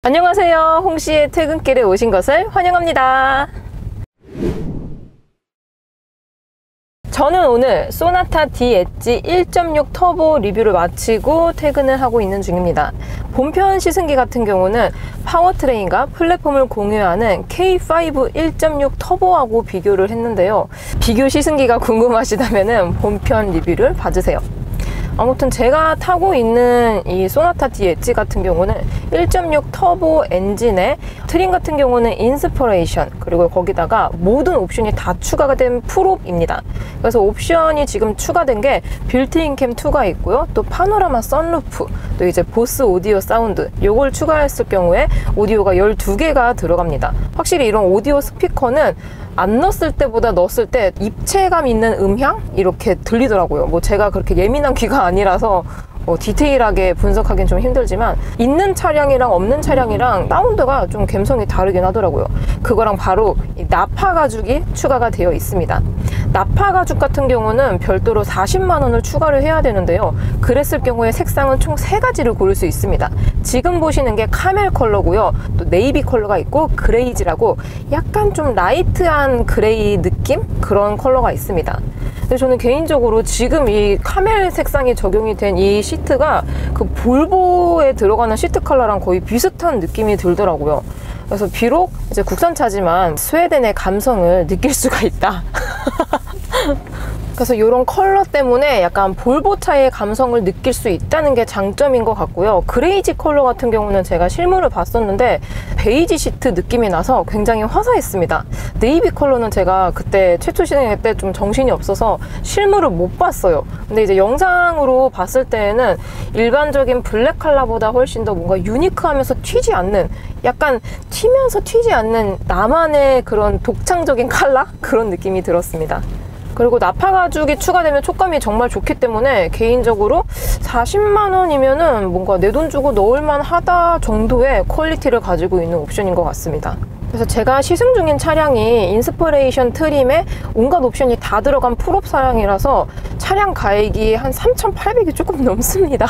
안녕하세요. 홍씨의 퇴근길에 오신 것을 환영합니다. 저는 오늘 소나타 D 엣지 1.6 터보 리뷰를 마치고 퇴근을 하고 있는 중입니다. 본편 시승기 같은 경우는 파워트레인과 플랫폼을 공유하는 K5 1.6 터보하고 비교를 했는데요. 비교 시승기가 궁금하시다면 본편 리뷰를 봐주세요. 아무튼 제가 타고 있는 이 소나타 D 엣지 같은 경우는 1.6 터보 엔진에 트림 같은 경우는 인스퍼레이션, 그리고 거기다가 모든 옵션이 다 추가가 된 풀옵입니다. 그래서 옵션이 지금 추가된 게 빌트인 캠 2가 있고요. 또 파노라마 선루프, 또 이제 보스 오디오 사운드, 요걸 추가했을 경우에 오디오가 12개가 들어갑니다. 확실히 이런 오디오 스피커는 안 넣었을 때보다 넣었을 때 입체감 있는 음향? 이렇게 들리더라고요. 뭐 제가 그렇게 예민한 귀가 아니라서 디테일하게 분석하기는 좀 힘들지만 있는 차량이랑 없는 차량이랑 사운드가 좀 감성이 다르긴 하더라고요. 그거랑 바로 이 나파 가죽이 추가가 되어 있습니다. 나파 가죽 같은 경우는 별도로 40만 원을 추가를 해야 되는데요. 그랬을 경우에 색상은 총 3가지를 고를 수 있습니다. 지금 보시는 게 카멜 컬러고요. 또 네이비 컬러가 있고 그레이지라고 약간 좀 라이트한 그레이 느낌? 그런 컬러가 있습니다. 근데 저는 개인적으로 지금 이 카멜 색상이 적용이 된 이 시트가 그 볼보에 들어가는 시트 컬러랑 거의 비슷한 느낌이 들더라고요. 그래서 비록 이제 국산차지만 스웨덴의 감성을 느낄 수가 있다. 그래서 이런 컬러 때문에 약간 볼보차의 감성을 느낄 수 있다는 게 장점인 것 같고요. 그레이지 컬러 같은 경우는 제가 실물을 봤었는데 베이지 시트 느낌이 나서 굉장히 화사했습니다. 네이비 컬러는 제가 그때 최초 시승할 때 좀 정신이 없어서 실물을 못 봤어요. 근데 이제 영상으로 봤을 때에는 일반적인 블랙 컬러보다 훨씬 더 뭔가 유니크하면서 튀지 않는, 약간 튀면서 튀지 않는 나만의 그런 독창적인 컬러? 그런 느낌이 들었습니다. 그리고 나파 가죽이 추가되면 촉감이 정말 좋기 때문에 개인적으로 40만 원이면은 뭔가 내 돈 주고 넣을만 하다 정도의 퀄리티를 가지고 있는 옵션인 것 같습니다. 그래서 제가 시승 중인 차량이 인스퍼레이션 트림에 온갖 옵션이 다 들어간 풀옵 차량이라서 차량 가액이 한 3,800이 조금 넘습니다.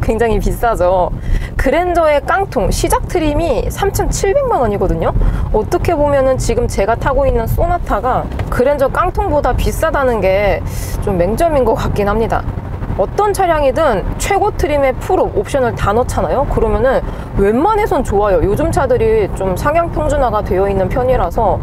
굉장히 비싸죠. 그랜저의 깡통 시작 트림이 3,700만 원이거든요. 어떻게 보면은 지금 제가 타고 있는 소나타가 그랜저 깡통보다 비싸다는 게 좀 맹점인 것 같긴 합니다. 어떤 차량이든 최고 트림의 풀옵 옵션을 다 넣잖아요. 그러면은 웬만해선 좋아요. 요즘 차들이 좀 상향 평준화가 되어 있는 편이라서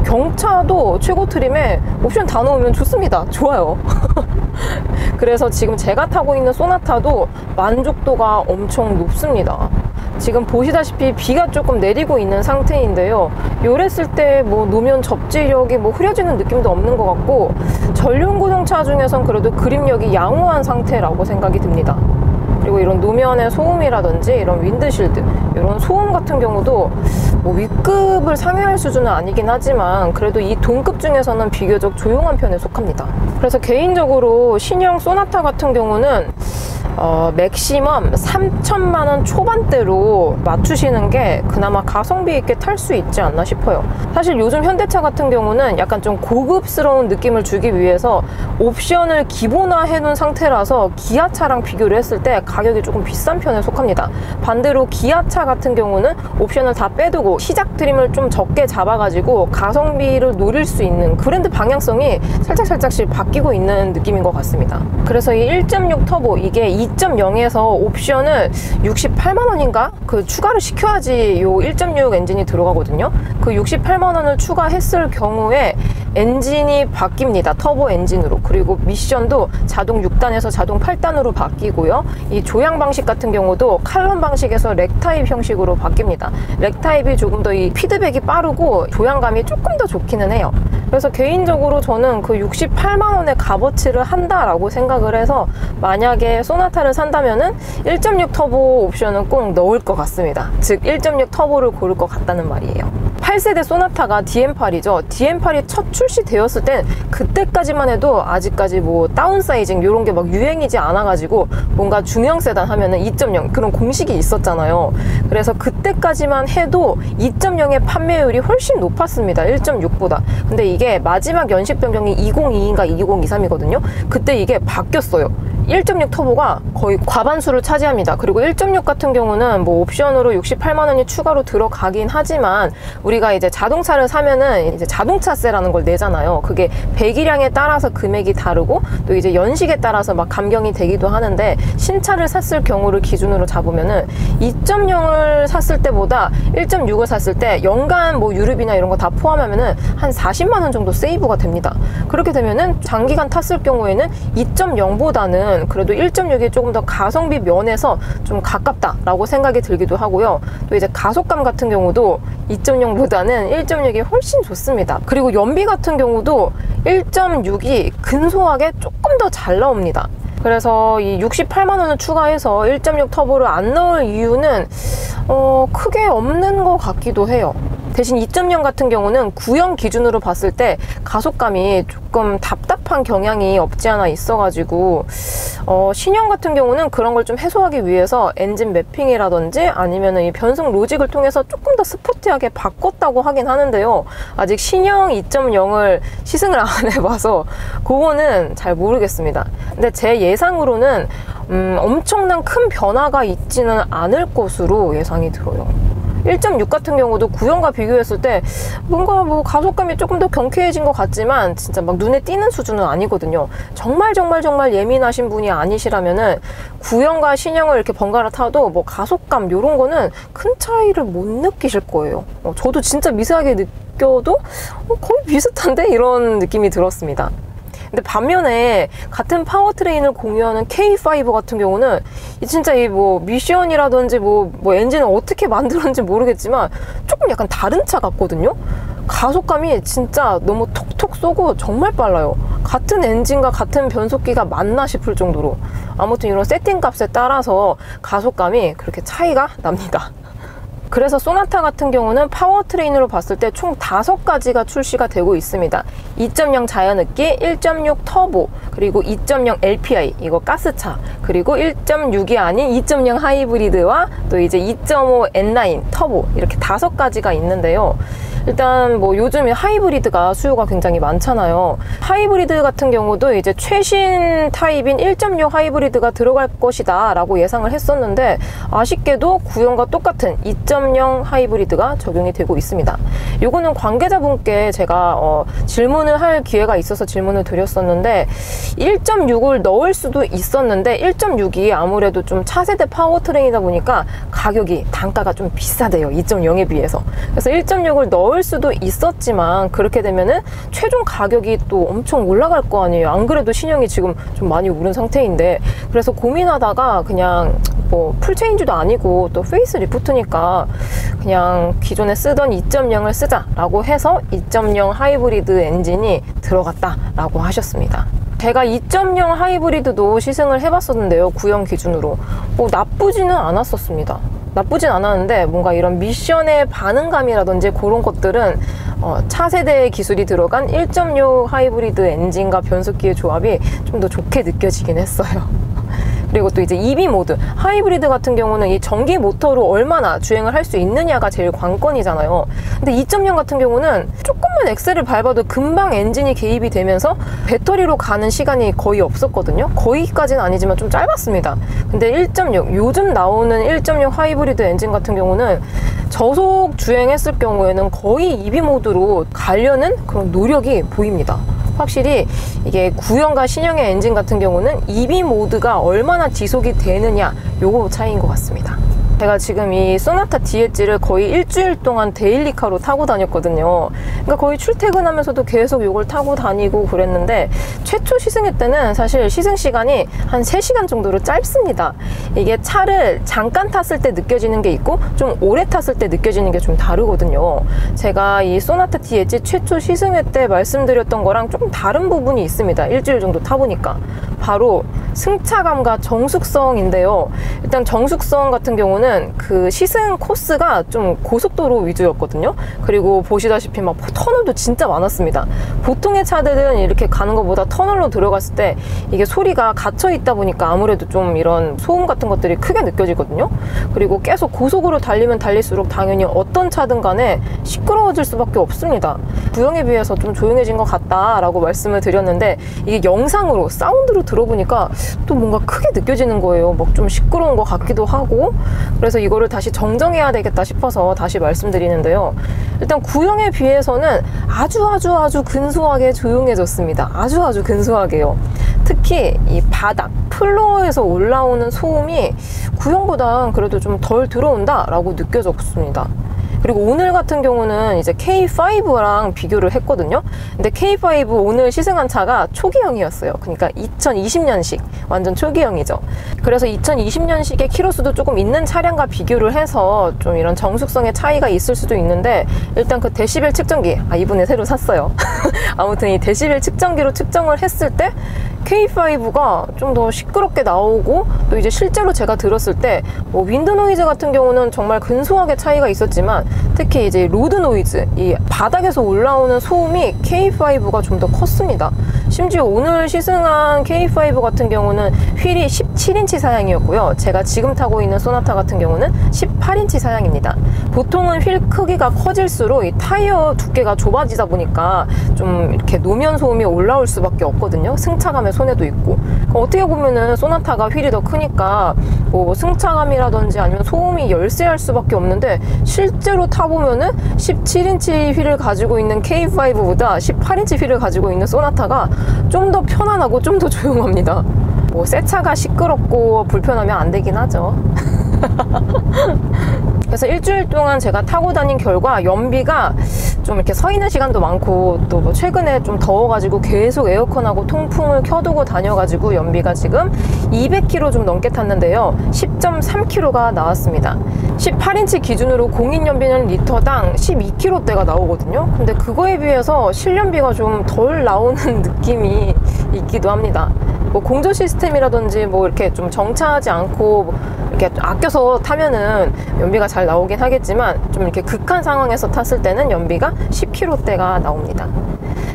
경차도 최고 트림에 옵션 다 넣으면 좋습니다. 좋아요. 그래서 지금 제가 타고 있는 소나타도 만족도가 엄청 높습니다. 지금 보시다시피 비가 조금 내리고 있는 상태인데요. 요랬을 때 뭐 노면 접지력이 뭐 흐려지는 느낌도 없는 것 같고, 전륜 구동차 중에선 그래도 그립력이 양호한 상태라고 생각이 듭니다. 그리고 이런 노면의 소음이라든지 이런 윈드실드, 이런 소음 같은 경우도 뭐 윗급을 상회할 수준은 아니긴 하지만 그래도 이 동급 중에서는 비교적 조용한 편에 속합니다. 그래서 개인적으로 신형 소나타 같은 경우는 맥시멈 3천만 원 초반대로 맞추시는 게 그나마 가성비 있게 탈 수 있지 않나 싶어요. 사실 요즘 현대차 같은 경우는 약간 좀 고급스러운 느낌을 주기 위해서 옵션을 기본화해 놓은 상태라서 기아차랑 비교를 했을 때 가격이 조금 비싼 편에 속합니다. 반대로 기아차 같은 경우는 옵션을 다 빼두고 시작 트림을 좀 적게 잡아가지고 가성비를 노릴 수 있는 브랜드 방향성이 살짝씩 바뀌고 있는 느낌인 것 같습니다. 그래서 이 1.6 터보, 이게 2.0에서 옵션을 68만 원인가? 그 추가를 시켜야지 요 1.6 엔진이 들어가거든요. 그 68만 원을 추가했을 경우에 엔진이 바뀝니다. 터보 엔진으로. 그리고 미션도 자동 6단에서 자동 8단으로 바뀌고요. 이 조향 방식 같은 경우도 칼럼 방식에서 렉 타입 형식으로 바뀝니다. 렉 타입이 조금 더 이 피드백이 빠르고 조향감이 조금 더 좋기는 해요. 그래서 개인적으로 저는 그 68만 원의 값어치를 한다라고 생각을 해서 만약에 소나타를 산다면은 1.6 터보 옵션은 꼭 넣을 것 같습니다. 즉 1.6 터보를 고를 것 같다는 말이에요. 8세대 소나타가 DM8이죠. DM8이 첫 출시되었을 땐 그때까지만 해도 아직까지 뭐 다운사이징 이런 게 막 유행이지 않아가지고 뭔가 중형 세단 하면은 2.0 그런 공식이 있었잖아요. 그래서 그때까지만 해도 2.0의 판매율이 훨씬 높았습니다. 1.6보다. 근데 이게 마지막 연식 변경이 2022인가 2023이거든요. 그때 이게 바뀌었어요. 1.6 터보가 거의 과반수를 차지합니다. 그리고 1.6 같은 경우는 뭐 옵션으로 68만 원이 추가로 들어가긴 하지만 우리가 이제 자동차를 사면은 이제 자동차세라는 걸 내잖아요. 그게 배기량에 따라서 금액이 다르고 또 이제 연식에 따라서 막 감경이 되기도 하는데, 신차를 샀을 경우를 기준으로 잡으면은 2.0을 샀을 때보다 1.6을 샀을 때 연간 뭐 유류비나 이런 거 다 포함하면은 한 40만 원 정도 세이브가 됩니다. 그렇게 되면은 장기간 탔을 경우에는 2.0보다는 그래도 1.6이 조금 더 가성비 면에서 좀 가깝다라고 생각이 들기도 하고요. 또 이제 가속감 같은 경우도 2.0보다는 1.6이 훨씬 좋습니다. 그리고 연비 같은 경우도 1.6이 근소하게 조금 더 잘 나옵니다. 그래서 이 68만 원을 추가해서 1.6 터보를 안 넣을 이유는 크게 없는 것 같기도 해요. 대신 2.0 같은 경우는 구형 기준으로 봤을 때 가속감이 조금 답답한 경향이 없지 않아 있어가지고 신형 같은 경우는 그런 걸 좀 해소하기 위해서 엔진 매핑이라든지 아니면은 이 변속 로직을 통해서 조금 더 스포티하게 바꿨다고 하긴 하는데요. 아직 신형 2.0을 시승을 안 해봐서 그거는 잘 모르겠습니다. 근데 제 예상으로는 엄청난 큰 변화가 있지는 않을 것으로 예상이 들어요. 1.6 같은 경우도 구형과 비교했을 때 뭔가 뭐 가속감이 조금 더 경쾌해진 것 같지만 진짜 막 눈에 띄는 수준은 아니거든요. 정말 예민하신 분이 아니시라면은 구형과 신형을 이렇게 번갈아 타도 뭐 가속감 요런 거는 큰 차이를 못 느끼실 거예요. 저도 진짜 미세하게 느껴도 거의 비슷한데 이런 느낌이 들었습니다. 근데 반면에 같은 파워트레인을 공유하는 K5 같은 경우는 진짜 이 뭐 미션이라든지 뭐 엔진을 어떻게 만들었는지 모르겠지만 조금 약간 다른 차 같거든요. 가속감이 진짜 너무 톡톡 쏘고 정말 빨라요. 같은 엔진과 같은 변속기가 맞나 싶을 정도로. 아무튼 이런 세팅 값에 따라서 가속감이 그렇게 차이가 납니다. 그래서 소나타 같은 경우는 파워트레인으로 봤을 때 총 5가지가 출시가 되고 있습니다. 2.0 자연흡기, 1.6 터보, 그리고 2.0 LPI, 이거 가스차, 그리고 1.6이 아닌 2.0 하이브리드와 또 이제 2.5 N9 터보, 이렇게 5가지가 있는데요. 일단 뭐 요즘 하이브리드가 수요가 굉장히 많잖아요. 하이브리드 같은 경우도 이제 최신 타입인 1.6 하이브리드가 들어갈 것이다 라고 예상을 했었는데, 아쉽게도 구형과 똑같은 2.0 하이브리드가 적용이 되고 있습니다. 요거는 관계자분께 제가 질문을 할 기회가 있어서 질문을 드렸었는데, 1.6을 넣을 수도 있었는데 1.6이 아무래도 좀 차세대 파워트레인이다 보니까 가격이 단가가 좀 비싸대요, 2.0에 비해서. 그래서 1.6을 넣을 수도 있었지만 그렇게 되면은 최종 가격이 또 엄청 올라갈 거 아니에요. 안 그래도 신형이 지금 좀 많이 오른 상태인데, 그래서 고민하다가 그냥 뭐 풀체인지도 아니고 또 페이스리프트니까 그냥 기존에 쓰던 2.0을 쓰자라고 해서 2.0 하이브리드 엔진이 들어갔다라고 하셨습니다. 제가 2.0 하이브리드도 시승을 해봤었는데요, 구형 기준으로. 나쁘지는 않았었습니다. 나쁘진 않았는데 뭔가 이런 미션의 반응감이라든지 그런 것들은 차세대의 기술이 들어간 1.6 하이브리드 엔진과 변속기의 조합이 좀 더 좋게 느껴지긴 했어요. 그리고 또 이제 EV 모드, 하이브리드 같은 경우는 이 전기 모터로 얼마나 주행을 할 수 있느냐가 제일 관건이잖아요. 근데 2.0 같은 경우는 조금만 엑셀을 밟아도 금방 엔진이 개입이 되면서 배터리로 가는 시간이 거의 없었거든요. 거의까지는 아니지만 좀 짧았습니다. 근데 1.6, 요즘 나오는 1.6 하이브리드 엔진 같은 경우는 저속 주행했을 경우에는 거의 EV 모드로 가려는 그런 노력이 보입니다. 확실히 이게 구형과 신형의 엔진 같은 경우는 EV 모드가 얼마나 지속이 되느냐, 요거 차이인 것 같습니다. 제가 지금 이 소나타 DH를 거의 일주일 동안 데일리카로 타고 다녔거든요. 그러니까 거의 출퇴근하면서도 계속 이걸 타고 다니고 그랬는데, 최초 시승회 때는 사실 시승 시간이 한 3시간 정도로 짧습니다. 이게 차를 잠깐 탔을 때 느껴지는 게 있고 좀 오래 탔을 때 느껴지는 게 좀 다르거든요. 제가 이 소나타 DH 최초 시승회 때 말씀드렸던 거랑 조금 다른 부분이 있습니다. 일주일 정도 타보니까. 바로 승차감과 정숙성인데요. 일단 정숙성 같은 경우는 경우는 그 시승 코스가 좀 고속도로 위주였거든요. 그리고 보시다시피 막 터널도 진짜 많았습니다. 보통의 차들은 이렇게 가는 것보다 터널로 들어갔을 때 이게 소리가 갇혀 있다 보니까 아무래도 좀 이런 소음 같은 것들이 크게 느껴지거든요. 그리고 계속 고속으로 달리면 달릴수록 당연히 어떤 차든 간에 시끄러워질 수밖에 없습니다. 구형에 비해서 좀 조용해진 것 같다라고 말씀을 드렸는데, 이게 영상으로 사운드로 들어보니까 또 뭔가 크게 느껴지는 거예요. 막 좀 시끄러운 것 같기도 하고. 그래서 이거를 다시 정정해야 되겠다 싶어서 다시 말씀드리는데요. 일단 구형에 비해서는 아주 근소하게 조용해졌습니다. 아주 근소하게요. 특히 이 바닥, 플로어에서 올라오는 소음이 구형보다 그래도 좀 덜 들어온다 라고 느껴졌습니다. 그리고 오늘 같은 경우는 이제 K5랑 비교를 했거든요. 근데 K5 오늘 시승한 차가 초기형이었어요. 그러니까 2020년식, 완전 초기형이죠. 그래서 2020년식의 키로수도 조금 있는 차량과 비교를 해서 좀 이런 정숙성의 차이가 있을 수도 있는데, 일단 그 데시벨 측정기, 이번에 새로 샀어요. 아무튼 이 데시벨 측정기로 측정을 했을 때 K5가 좀 더 시끄럽게 나오고, 또 이제 실제로 제가 들었을 때 뭐 윈드 노이즈 같은 경우는 정말 근소하게 차이가 있었지만, 특히 이제 로드 노이즈, 이 바닥에서 올라오는 소음이 K5가 좀 더 컸습니다. 심지어 오늘 시승한 K5 같은 경우는 휠이 17인치 사양이었고요. 제가 지금 타고 있는 소나타 같은 경우는 18인치 사양입니다. 보통은 휠 크기가 커질수록 이 타이어 두께가 좁아지다 보니까 좀 이렇게 노면 소음이 올라올 수밖에 없거든요. 승차감의 손해도 있고. 어떻게 보면은 소나타가 휠이 더 크니까 뭐 승차감이라든지 아니면 소음이 열세할 수밖에 없는데, 실제로 타보면은 17인치 휠을 가지고 있는 K5보다 18인치 휠을 가지고 있는 소나타가 좀 더 편안하고 좀 더 조용합니다. 뭐 새 차가 시끄럽고 불편하면 안 되긴 하죠. 그래서 일주일 동안 제가 타고 다닌 결과 연비가 좀 이렇게 서 있는 시간도 많고, 또 뭐 최근에 좀 더워가지고 계속 에어컨하고 통풍을 켜두고 다녀가지고 연비가 지금 200km 좀 넘게 탔는데요. 10.3km가 나왔습니다. 18인치 기준으로 공인 연비는 리터당 12km대가 나오거든요. 근데 그거에 비해서 실연비가 좀 덜 나오는 느낌이 있기도 합니다. 뭐 공조 시스템이라든지 뭐 이렇게 좀 정차하지 않고 이렇게 아껴서 타면은 연비가 잘 나오긴 하겠지만, 좀 이렇게 극한 상황에서 탔을 때는 연비가 10km대가 나옵니다.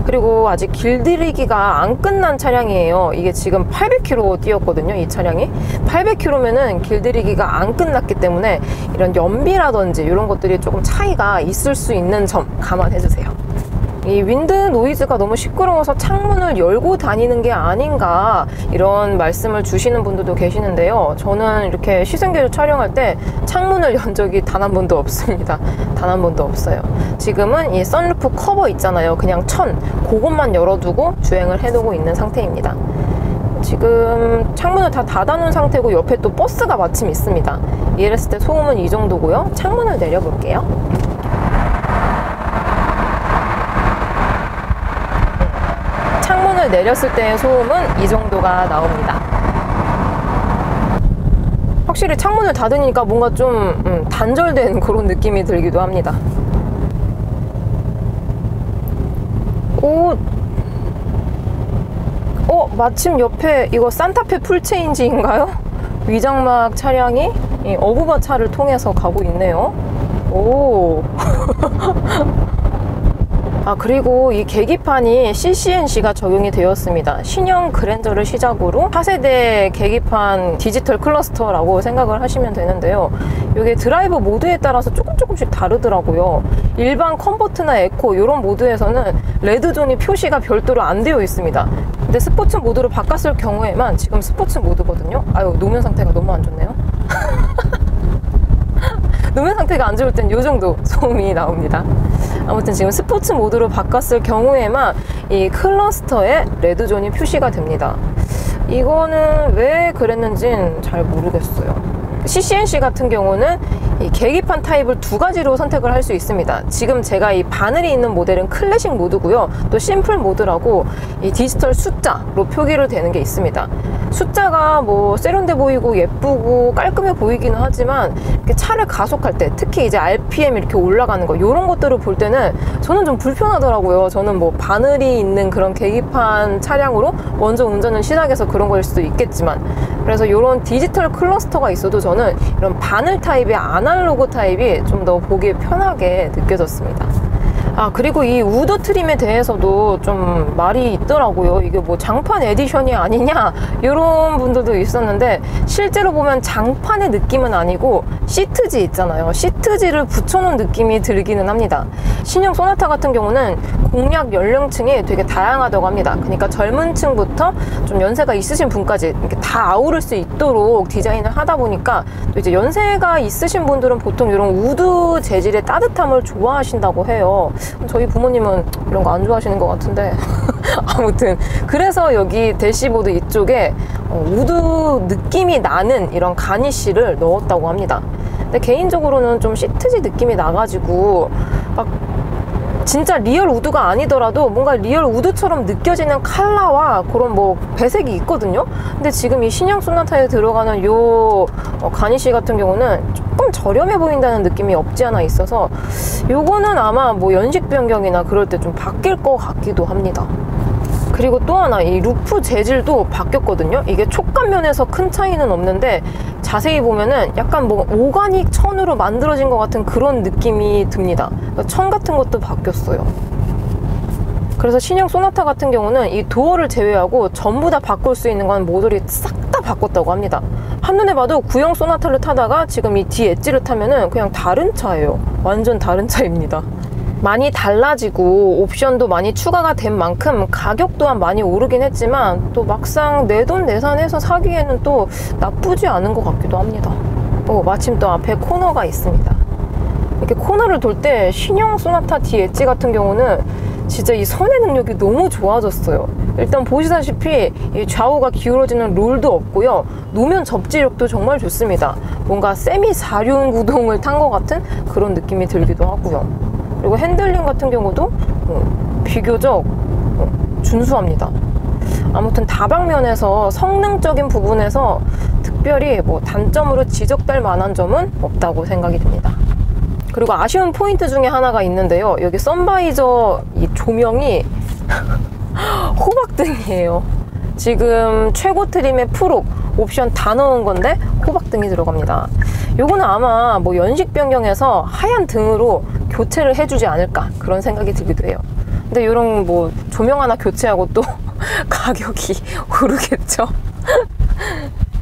그리고 아직 길들이기가 안 끝난 차량이에요. 이게 지금 800km 뛰었거든요, 이 차량이. 800km면은 길들이기가 안 끝났기 때문에 이런 연비라든지 이런 것들이 조금 차이가 있을 수 있는 점 감안해 주세요. 이 윈드 노이즈가 너무 시끄러워서 창문을 열고 다니는 게 아닌가, 이런 말씀을 주시는 분들도 계시는데요. 저는 이렇게 시승기를 촬영할 때 창문을 연 적이 단 한 번도 없습니다. 단 한 번도 없어요. 지금은 이 선루프 커버 있잖아요. 그냥 그것만 열어두고 주행을 해두고 있는 상태입니다. 지금 창문을 다 닫아놓은 상태고, 옆에 또 버스가 마침 있습니다. 이랬을 때 소음은 이 정도고요. 창문을 내려볼게요. 창문을 내렸을 때의 소음은 이 정도가 나옵니다. 확실히 창문을 닫으니까 뭔가 좀 단절된 그런 느낌이 들기도 합니다. 마침 옆에 이거 산타페 풀체인지인가요? 위장막 차량이 이 어부바 차를 통해서 가고 있네요. 오. 그리고 이 계기판이 CCNC가 적용이 되었습니다. 신형 그랜저를 시작으로 4세대 계기판 디지털 클러스터라고 생각을 하시면 되는데요. 이게 드라이브 모드에 따라서 조금씩 다르더라고요. 일반 컴포트나 에코 이런 모드에서는 레드존이 표시가 별도로 안 되어 있습니다. 근데 스포츠 모드로 바꿨을 경우에만, 지금 스포츠 모드거든요. 노면 상태가 너무 안 좋네요. 노면 상태가 안 좋을 땐 이 정도 소음이 나옵니다. 아무튼 지금 스포츠 모드로 바꿨을 경우에만 이 클러스터에 레드존이 표시가 됩니다. 이거는 왜 그랬는지는 잘 모르겠어요. CCNC 같은 경우는 이 계기판 타입을 두 가지로 선택을 할 수 있습니다. 지금 제가 이 바늘이 있는 모델은 클래식 모드고요. 또 심플 모드라고 이 디지털 숫자로 표기를 되는 게 있습니다. 숫자가 뭐 세련돼 보이고 예쁘고 깔끔해 보이기는 하지만, 이렇게 차를 가속할 때, 특히 이제 RPM 이렇게 올라가는 거, 이런 것들을 볼 때는 저는 좀 불편하더라고요. 저는 뭐 바늘이 있는 그런 계기판 차량으로 먼저 운전을 시작해서 그런 거일 수도 있겠지만, 그래서 이런 디지털 클러스터가 있어도 저는 이런 바늘 타입의 아날로그 타입이 좀 더 보기 편하게 느껴졌습니다. 아, 그리고 이 우드 트림에 대해서도 좀 말이 있더라고요. 이게 뭐 장판 에디션이 아니냐 이런 분들도 있었는데, 실제로 보면 장판의 느낌은 아니고 시트지 있잖아요. 시트지를 붙여놓은 느낌이 들기는 합니다. 신형 소나타 같은 경우는 공략 연령층이 되게 다양하다고 합니다. 그러니까 젊은 층부터 좀 연세가 있으신 분까지 이렇게 다 아우를 수 있도록 디자인을 하다 보니까, 또 이제 연세가 있으신 분들은 보통 이런 우드 재질의 따뜻함을 좋아하신다고 해요. 저희 부모님은 이런 거 안 좋아하시는 것 같은데 아무튼 그래서 여기 대시보드 이쪽에 우드 느낌이 나는 이런 가니쉬를 넣었다고 합니다. 근데 개인적으로는 좀 시트지 느낌이 나가지고 막 진짜 리얼 우드가 아니더라도 뭔가 리얼 우드처럼 느껴지는 컬러와 그런 뭐 배색이 있거든요. 근데 지금 이 신형 소나타에 들어가는 요 가니쉬 같은 경우는 조금 저렴해 보인다는 느낌이 없지 않아 있어서, 요거는 아마 뭐 연식 변경이나 그럴 때 좀 바뀔 것 같기도 합니다. 그리고 또 하나, 이 루프 재질도 바뀌었거든요. 이게 촉감면에서 큰 차이는 없는데 자세히 보면은 약간 뭐 오가닉 천으로 만들어진 것 같은 그런 느낌이 듭니다. 그러니까 천 같은 것도 바뀌었어요. 그래서 신형 소나타 같은 경우는 이 도어를 제외하고 전부 다 바꿀 수 있는 건 모듈이 싹 다 바꿨다고 합니다. 한눈에 봐도 구형 소나타를 타다가 지금 이 D 엣지를 타면은 그냥 다른 차예요. 완전 다른 차입니다. 많이 달라지고 옵션도 많이 추가가 된 만큼 가격 또한 많이 오르긴 했지만, 또 막상 내돈 내산해서 사기에는 또 나쁘지 않은 것 같기도 합니다. 마침 또 앞에 코너가 있습니다. 이렇게 코너를 돌 때 신형 소나타 D 엣지 같은 경우는 진짜 이 선의 능력이 너무 좋아졌어요. 일단 보시다시피 이 좌우가 기울어지는 롤도 없고요. 노면 접지력도 정말 좋습니다. 뭔가 세미 사륜 구동을 탄 것 같은 그런 느낌이 들기도 하고요. 그리고 핸들링 같은 경우도 비교적 준수합니다. 아무튼 다방면에서 성능적인 부분에서 특별히 뭐 단점으로 지적될 만한 점은 없다고 생각이 듭니다. 그리고 아쉬운 포인트 중에 하나가 있는데요. 여기 선바이저 이 조명이 호박등이에요. 지금 최고 트림의 프로 옵션 다 넣은 건데 호박등이 들어갑니다. 요거는 아마 뭐 연식 변경해서 하얀 등으로 교체를 해주지 않을까 그런 생각이 들기도 해요. 근데 이런 뭐 조명 하나 교체하고 또 가격이 오르겠죠.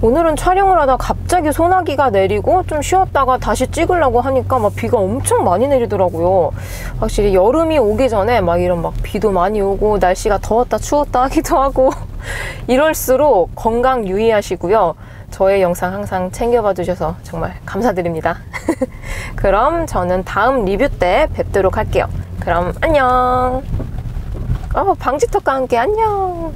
오늘은 촬영을 하다 갑자기 소나기가 내리고 좀 쉬었다가 다시 찍으려고 하니까 막 비가 엄청 많이 내리더라고요. 확실히 여름이 오기 전에 막 이런 막 비도 많이 오고 날씨가 더웠다 추웠다 하기도 하고 이럴수록 건강 유의하시고요. 저의 영상 항상 챙겨봐 주셔서 정말 감사드립니다. 그럼 저는 다음 리뷰 때 뵙도록 할게요. 그럼 안녕. 방지턱과 함께 안녕.